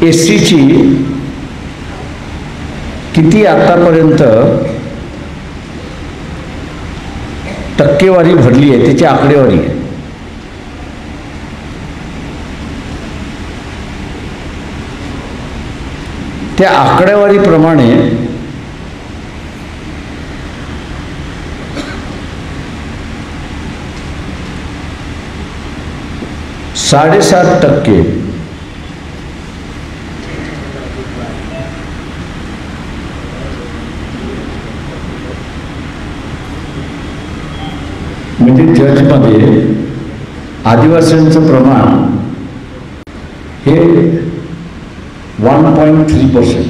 एससीची किती आतापर्यंत टक्केवारी भरली आहे त्याची आकडेवारी आहे. त्या आकडेवारीप्रमाणे ,7.5% म्हणजे जजमध्ये आदिवासींचं प्रमाण हे 1.3%,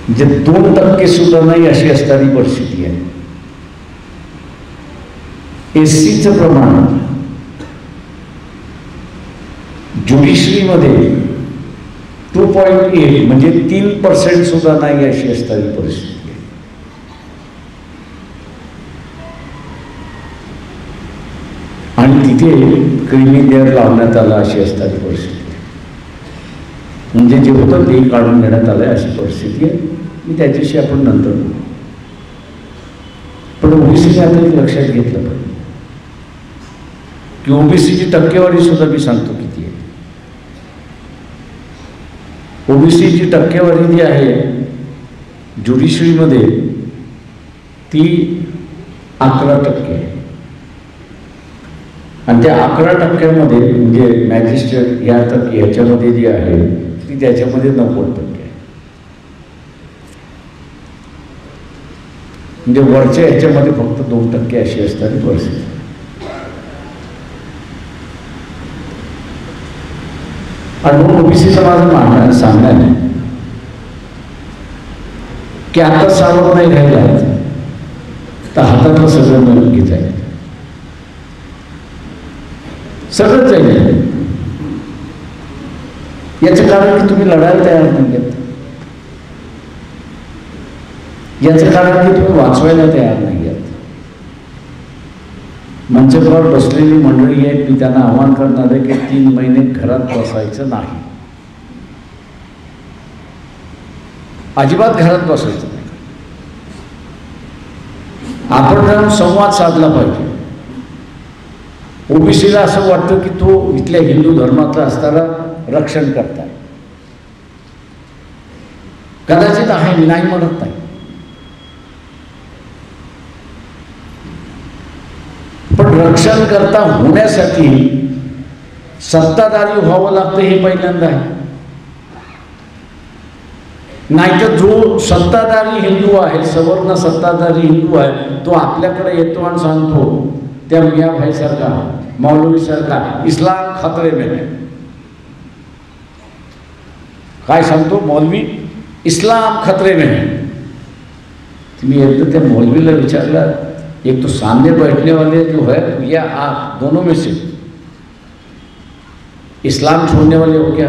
म्हणजे 2% सुद्धा नाही अशी असणारी परिस्थिती आहे. एससीचं प्रमाण ज्युडिशरीमध्ये 2.8 म्हणजे 3% सुद्धा नाही अशी असणारी परिस्थिती आहे. आणि तिथे क्रिमी लेअर लावण्यात आला अशी असणारी परिस्थिती आहे. म्हणजे जे होतं ते काढून घेण्यात आलं अशी परिस्थिती आहे. मी त्याच्याशी आपण नंतर बोलू. पण ओबीसीने आता एक लक्षात घेतलं पाहिजे की ओबीसीची टक्केवारी सुद्धा मी सांगतो किती आहे. ओबीसीची टक्केवारी जी आहे ज्युडिशरीमध्ये ती 11% आहे. आणि त्या 11% म्हणजे मॅजिस्ट्रेट ह्याच्यामध्ये जी आहे ती त्याच्यामध्ये 90% आहे. म्हणजे वरच्या ह्याच्यामध्ये फक्त 2% अशी असणारी परिस्थिती. आणि ओबीसीचं माझं सांगणं आहे की आता सावध नाही राहिला तर हातातलं सगळं मिळून घेत आहे, सगळंच जाईल. याचं कारण की तुम्ही लढायला तयार नाही आहेत, याचं कारण की तुम्ही वाचवायला तयार नाही आहेत. मंचकावर बसलेली मंडळी आहेत, मी त्यांना आव्हान करणार आहे की 3 महिने घरात बसायचं नाही, अजिबात घरात बसायचं नाही. आपण जाऊन संवाद साधला पाहिजे. ओबीसीला असं वाटतं की तो इथल्या हिंदू धर्मातला असताना रक्षण करताय. कदाचित आहे, मी नाही म्हणत नाही, पण रक्षण करता होण्यासाठी सत्ताधारी व्हावं लागतं हे पहिल्यांदा आहे. नाहीतर जो सत्ताधारी हिंदू आहे, सवर्ण सत्ताधारी हिंदू आहे, तो आपल्याकडे येतो आणि सांगतो त्या मियाँ भाई सारखा, मौलवी सारखा, इस्लाम खतरे में है. काय सांगतो मौलवी? इस्लाम खतरे में है. तुम्ही एकदा त्या मौलवीला विचारलं, एक तो सामने बैठने वाले जो है या आप दोनों में से इस्लाम छोड़ने वाले हो क्या?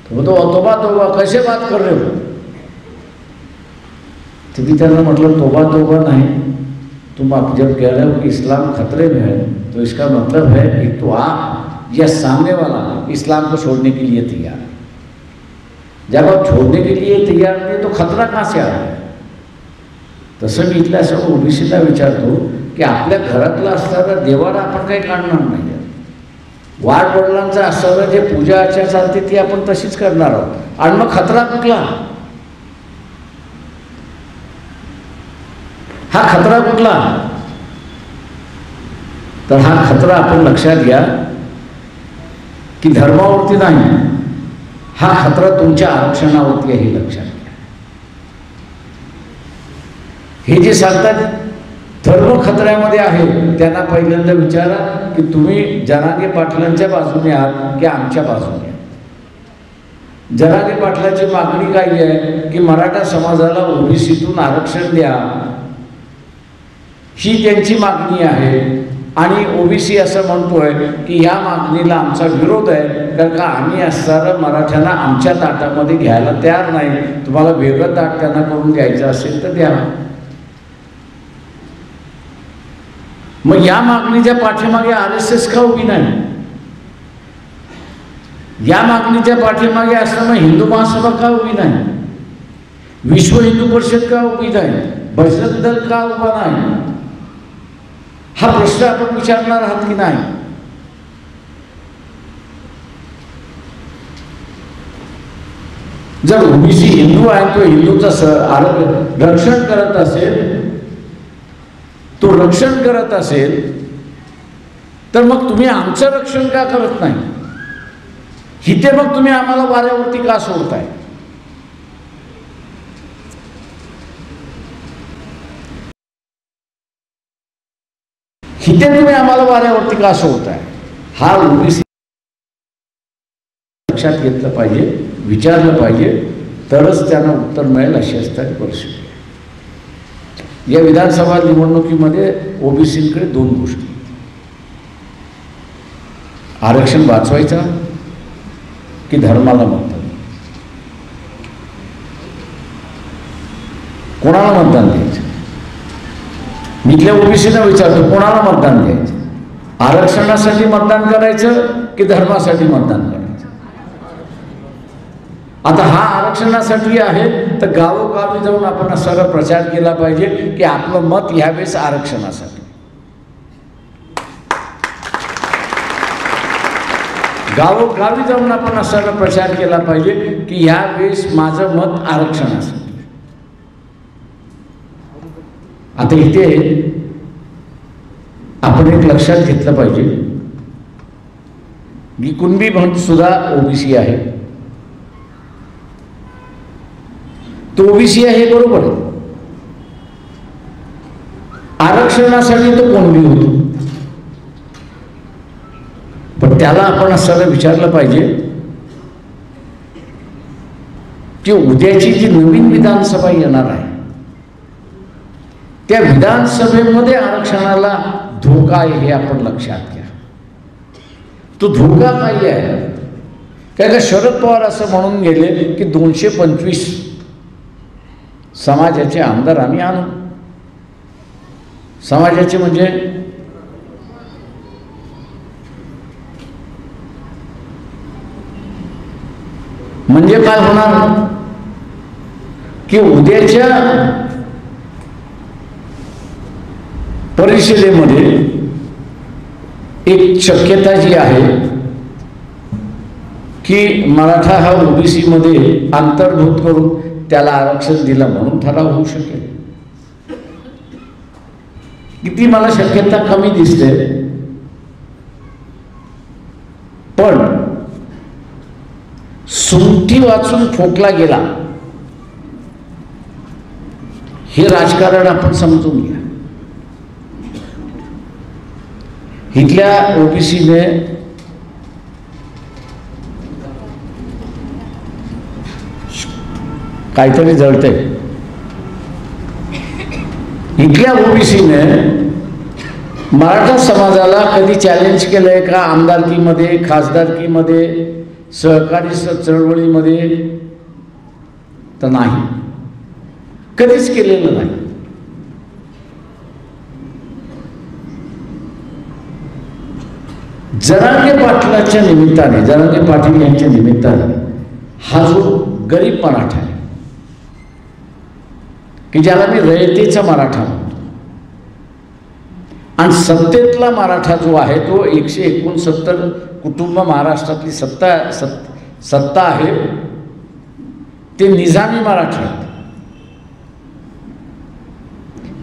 तो वो तो तोबा तोबा कैसे बात कर रहे हो? तो भी त्यांना म्हटलं तोबा तोबा नहीं, तुम आप जब कह रहे हो कि इस्लाम खतरे में है तो इसका मतलब है एक तो आप या सामने वाला इस्लाम को छोड़ने के लिए तैयार है. जब आप छोड़ने के लिए तैयार नहीं तो खतरा कहाँ से आ रहा है? तसं मी इथल्या असं ओबीसीला विचारतो की आपल्या घरातला असणारा देवाला आपण काही काढणार नाही. वाडवडिलांचं असणारं जे पूजा अर्चा चालते ती आपण तशीच करणार आहोत. आणि मग खतरा कुठला? हा खतरा कुठला? तर हा खतरा आपण लक्षात घ्या की धर्मावरती नाही, हा खतरा तुमच्या आरक्षणावरती आहे, हे लक्षात घ्या. हे जे सांगतात धर्म खतऱ्यामध्ये आहे त्यांना पहिल्यांदा विचारा की तुम्ही जरांगे पाटलांच्या बाजूने आहात की आमच्या बाजूने? जरांगे पाटलाची मागणी काय आहे की मराठा समाजाला ओबीसीतून आरक्षण द्या, ही त्यांची मागणी आहे. आणि ओबीसी असं म्हणतोय की ह्या मागणीला आमचा विरोध आहे, कारण का आम्ही असणारं मराठ्यांना आमच्या ताटामध्ये घ्यायला तयार नाही. तुम्हाला वेगळं ताट त्यांना करून द्यायचं असेल तर द्या. मग या मागणीच्या पाठीमागे RSS का उभी नाही? या मागणीच्या पाठीमागे असताना हिंदू महासभा का उभी नाही, विश्व हिंदू परिषद का उभी नाही, बजरंग दल का उभा नाही, हा प्रश्न आपण विचारणार आहात की नाही? जर ओबीसी हिंदू आहे तो हिंदूचं रक्षण करत असेल, तो रक्षण करत असेल, तर मग तुम्ही आमचं रक्षण का करत नाही? इथे मग तुम्ही आम्हाला वाऱ्यावरती का सोडताय? इथे तुम्ही आम्हाला वाऱ्यावरती का सोडताय? हा ओबीसी लक्षात घेतलं पाहिजे, विचारलं पाहिजे, तरच त्यांना उत्तर मिळेल अशी असणारी परिस्थिती. या विधानसभा निवडणुकीमध्ये ओबीसींकडे दोन गोष्टी, आरक्षण वाचवायचा की धर्माला मतदान, कोणाला मतदान द्यायचं? मी इथल्या ओबीसीना विचारतो, कोणाला मतदान द्यायचं? आरक्षणासाठी मतदान करायचं की धर्मासाठी मतदान करायचं? आता हा आरक्षणासाठी आहे तर गावोगावी जाऊन आपण असा प्रचार केला पाहिजे की आपलं मत यावेळेस आरक्षणासाठी. गावोगावी जाऊन आपण असा प्रचार केला पाहिजे की यावेळेस माझं मत आरक्षणासाठी. आता इथे आपण एक लक्षात घेतलं पाहिजे की कुणबी म्हणून सुद्धा ओबीसी आहे, तो ओबीसी आहे बरोबर आहे, आरक्षणासाठी तो कुणबी होतो, पण त्याला आपण असं विचारलं पाहिजे की उद्याची जी नवीन विधानसभा येणार आहे त्या विधानसभेमध्ये आरक्षणाला धोका आहे हे आपण लक्षात घ्या. तो धोका काय आहे? काय का शरद पवार असं म्हणून गेले की 225 समाजाचे आमदार आम्ही आणू. समाजाचे म्हणजे काय होणार की उद्याच्या परिषदेमध्ये एक शक्यता जी आहे की मराठा हा ओबीसी मध्ये अंतर्भूत करून त्याला आरक्षण दिलं म्हणून ठराव होऊ शकेल. किती मला शक्यता कमी दिसते, पण सुंठी वाचून फोकला गेला हे राजकारण आपण समजून घ्या. इथल्या ओबीसीने काहीतरी जळते. इथल्या ओबीसीने मराठा समाजाला कधी चॅलेंज केलंय का? आमदारकीमध्ये, खासदारकीमध्ये, सहकारी चळवळीमध्ये तर नाही, कधीच केलेलं नाही. जरांगे पाटलाच्या निमित्ताने, जरांगे पाटील यांच्या निमित्ताने हा जो गरीब मराठा आहे की ज्याला मी रयतेचा मराठा म्हणतो, आणि सत्तेतला मराठा जो आहे तो 169 कुटुंब महाराष्ट्रातली सत्ता आहे, ते निजामी मराठा आहेत.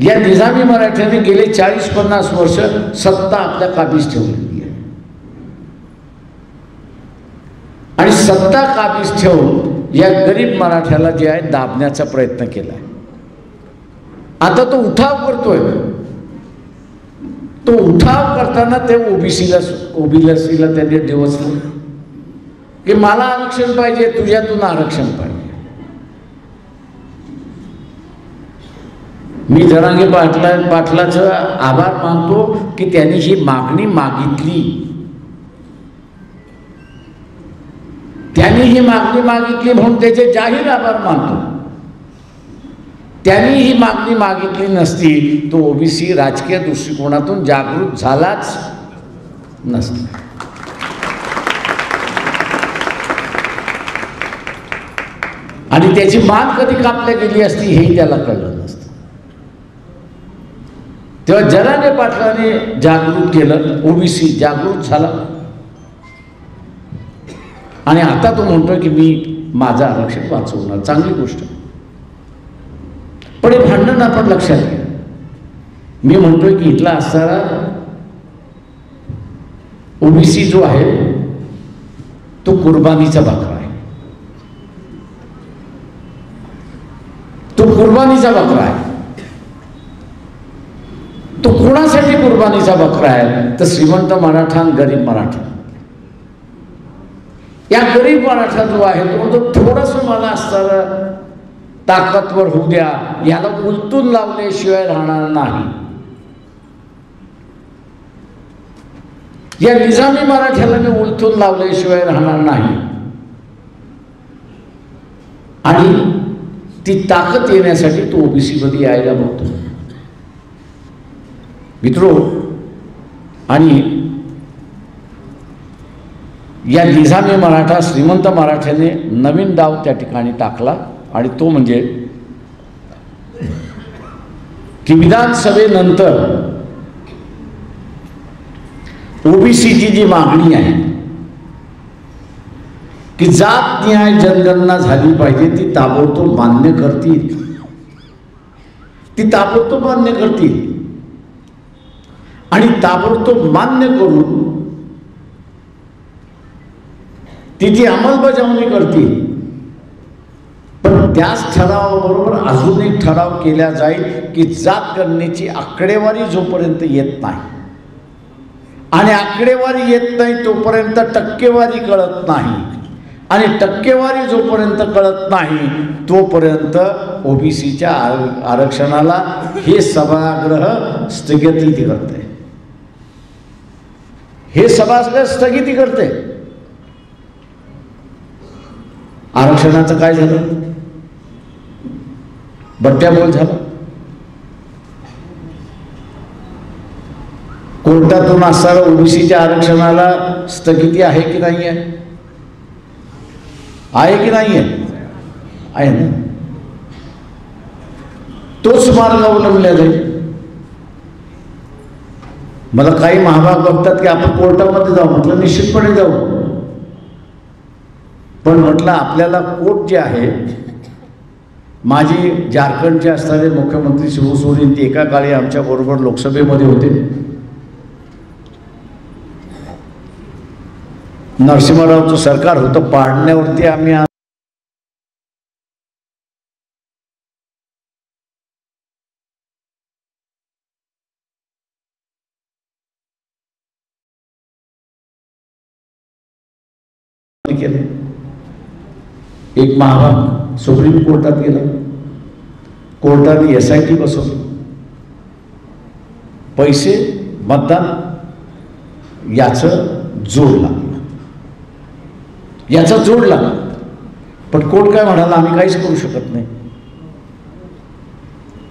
या निजामी मराठ्याने गेले 40-50 वर्ष सत्ता आपल्या काबीज ठेवलेली आहे आणि सत्ता काबीज ठेवून या गरीब मराठ्याला जे आहे दाबण्याचा प्रयत्न केला. आता तो उठाव करतोय. तो उठाव करताना ते ओबीसीला त्यांनी डिवचलं की मला आरक्षण पाहिजे, तुझ्यातून आरक्षण पाहिजे. मी जरांगे पाटलाचं आभार मानतो की त्यांनी ही मागणी मागितली. त्यांनी ही मागणी मागितली म्हणून त्याचे जाहीर आभार मानतो. त्यांनी ही मागणी मागितली नसती तो ओबीसी राजकीय दृष्टिकोनातून जागृत झालाच नसता. आणि त्याची मान कधी कापल्या गेली असती हेही त्याला कळलं नसतं. तेव्हा जरांगे पाटलाने जागृत केलं, ओबीसी जागृत झाला आणि आता तो म्हणतोय की मी माझं आरक्षण वाचवणार. चांगली गोष्ट. पण हे भांडण आपण लक्षात घ्या. मी म्हणतोय की इथला असणारा ओबीसी जो आहे तो कुर्बानीचा बकरा आहे. तो कुर्बानीचा बकरा आहे. तो कोणासाठी कुर्बानीचा बकरा आहे? तर श्रीमंत मराठा आणि गरीब मराठा. या गरीब मराठा जो आहे तो म्हणतो थोडस मला असणारा ताकदवर होऊ द्या, याला उलटून लावल्याशिवाय राहणार नाही. या निजामी मराठ्याला मी उलटून लावल्याशिवाय राहणार नाही. आणि ती ताकद येण्यासाठी तो ओबीसी मध्ये यायला बघतो. मित्रो, आणि या निजामी मराठा श्रीमंत मराठ्याने नवीन डाव त्या ठिकाणी टाकला आणि तो म्हणजे की विधानसभेनंतर ओबीसीची जी मागणी आहे की जात न्याय जनगणना झाली पाहिजे, ती ताबडतोब मान्य करतील. ती ताबडतोब मान्य करतील आणि ताबडतोब मान्य करून तिची अंमलबजावणी करतील. पण त्याच ठरावाबरोबर अजून एक ठराव केला जाईल की जात गणनेची आकडेवारी जोपर्यंत येत नाही आणि आकडेवारी येत नाही तोपर्यंत टक्केवारी कळत नाही आणि टक्केवारी जोपर्यंत कळत नाही तोपर्यंत ओबीसीच्या आरक्षणाला हे सभागृह स्थगिती करते. हे सभागृह स्थगिती करते. आरक्षणाचं काय झालं? बट्ट्याबोल झाला. कोर्टातून असणाऱ्या ओबीसीच्या आरक्षणाला स्थगिती आहे की नाही आहे? आहे की नाही आहे? आहे ना. तोच मार्ग अवलंबला जाईल. मला काही महाभाग बघतात की आपण कोर्टामध्ये जाऊ. म्हटलं निश्चितपणे जाऊ. पण म्हटलं आपल्याला कोर्ट जे आहे, माझी झारखंडचे असणारे मुख्यमंत्री शिबू सोरेन ते एका काळी आमच्या बरोबर लोकसभेमध्ये होते. नरसिंहरावचं सरकार होतं, पाडण्यावरती आम्ही केलं. एक महाभाग सुप्रीम कोर्टात गेला. कोर्टाने SIT बसवली. पैसे मतदान याचं जोड लागलं. याचा जोड लागला. पण कोर्ट काय म्हणाला? आम्ही काहीच करू शकत नाही.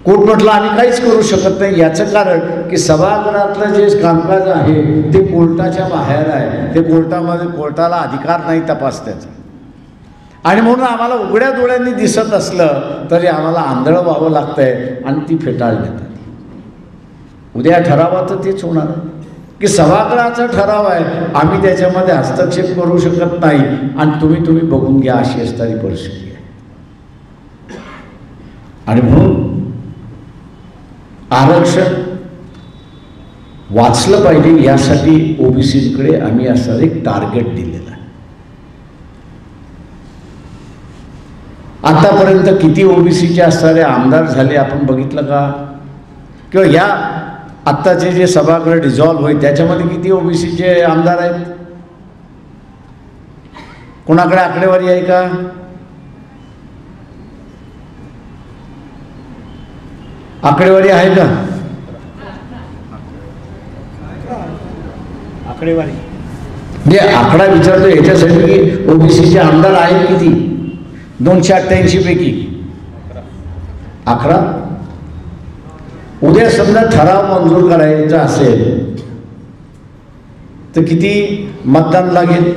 कोर्ट म्हटलं आम्ही काहीच करू शकत नाही. याचं कारण की सभागृहातलं जे कामकाज आहे ते कोर्टाच्या बाहेर आहे. ते कोर्टाला अधिकार नाही तपासण्याचा. आणि म्हणून आम्हाला उघड्या डोळ्यांनी दिसत असलं तरी आम्हाला आंधळं व्हावं लागतंय आणि ती फेटाळण्यात आली. उद्या ठरावाचं तेच होणार आहे की सभागृहाचा ठराव आहे, आम्ही त्याच्यामध्ये हस्तक्षेप करू शकत नाही आणि तुम्ही बघून घ्या, अशी असणारी परिस्थिती आहे. आणि म्हणून आरक्षण वाचलं पाहिजे यासाठी ओबीसीकडे आम्ही असं एक टार्गेट दिलेलं आहे. आतापर्यंत किती ओबीसीचे असणारे आमदार झाले आपण बघितलं का? किंवा या आत्ताचे जे सभागृह डिझॉल्व्ह होईल त्याच्यामध्ये किती ओबीसीचे आमदार आहेत? कोणाकडे आकडेवारी आहे का? आकडेवारी आहे का? आकडेवारी जे आकडा विचारतो याच्यासाठी की ओबीसीचे आमदार आहेत किती? 288 पैकी 11. उद्या समजा ठराव मंजूर करायचा असेल तर किती मतदान लागेल?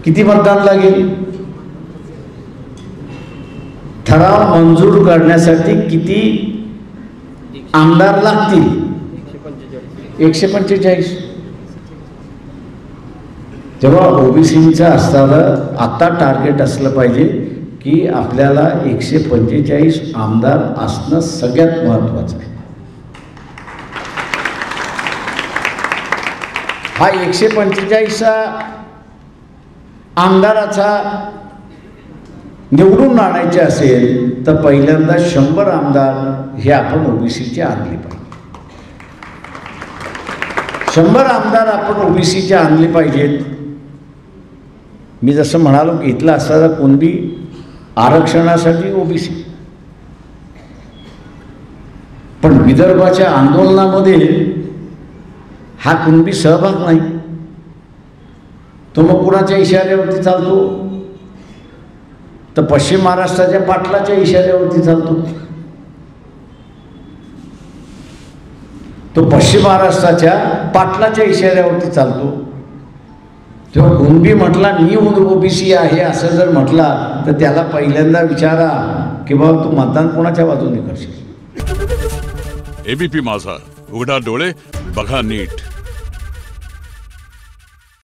किती मतदान लागेल? ठराव मंजूर करण्यासाठी किती आमदार लागतील? 145. तेव्हा ओबीसीचं असताना आता टार्गेट असलं पाहिजे की आपल्याला 145 आमदार असणं सगळ्यात महत्त्वाचं आहे. हा 145 आमदाराचा निवडून आणायचे असेल तर पहिल्यांदा 100 आमदार हे आपण ओबीसीचे आणले पाहिजे. 100 आमदार आपण ओबीसीचे आणले पाहिजेत. मी जसं म्हणालो की इथला असणारा कुणबी आरक्षणासाठी ओबीसी, पण विदर्भाच्या आंदोलनामध्ये हा कुणबी सहभाग नाही. तो मग कुणाच्या इशाऱ्यावरती चालतो? तर पश्चिम महाराष्ट्राच्या पाटलाच्या इशाऱ्यावरती चालतो. तो पश्चिम महाराष्ट्राच्या पाटलाच्या इशाऱ्यावरती चालतो. जेव्हा कुणबी म्हटला मी ओबीसी आहे असं जर म्हटला तर त्याला पहिल्यांदा विचारा की बाबा तू मतदान कोणाच्या बाजूने करशील. एबीपी माझा, उघडा डोळे बघा नीट.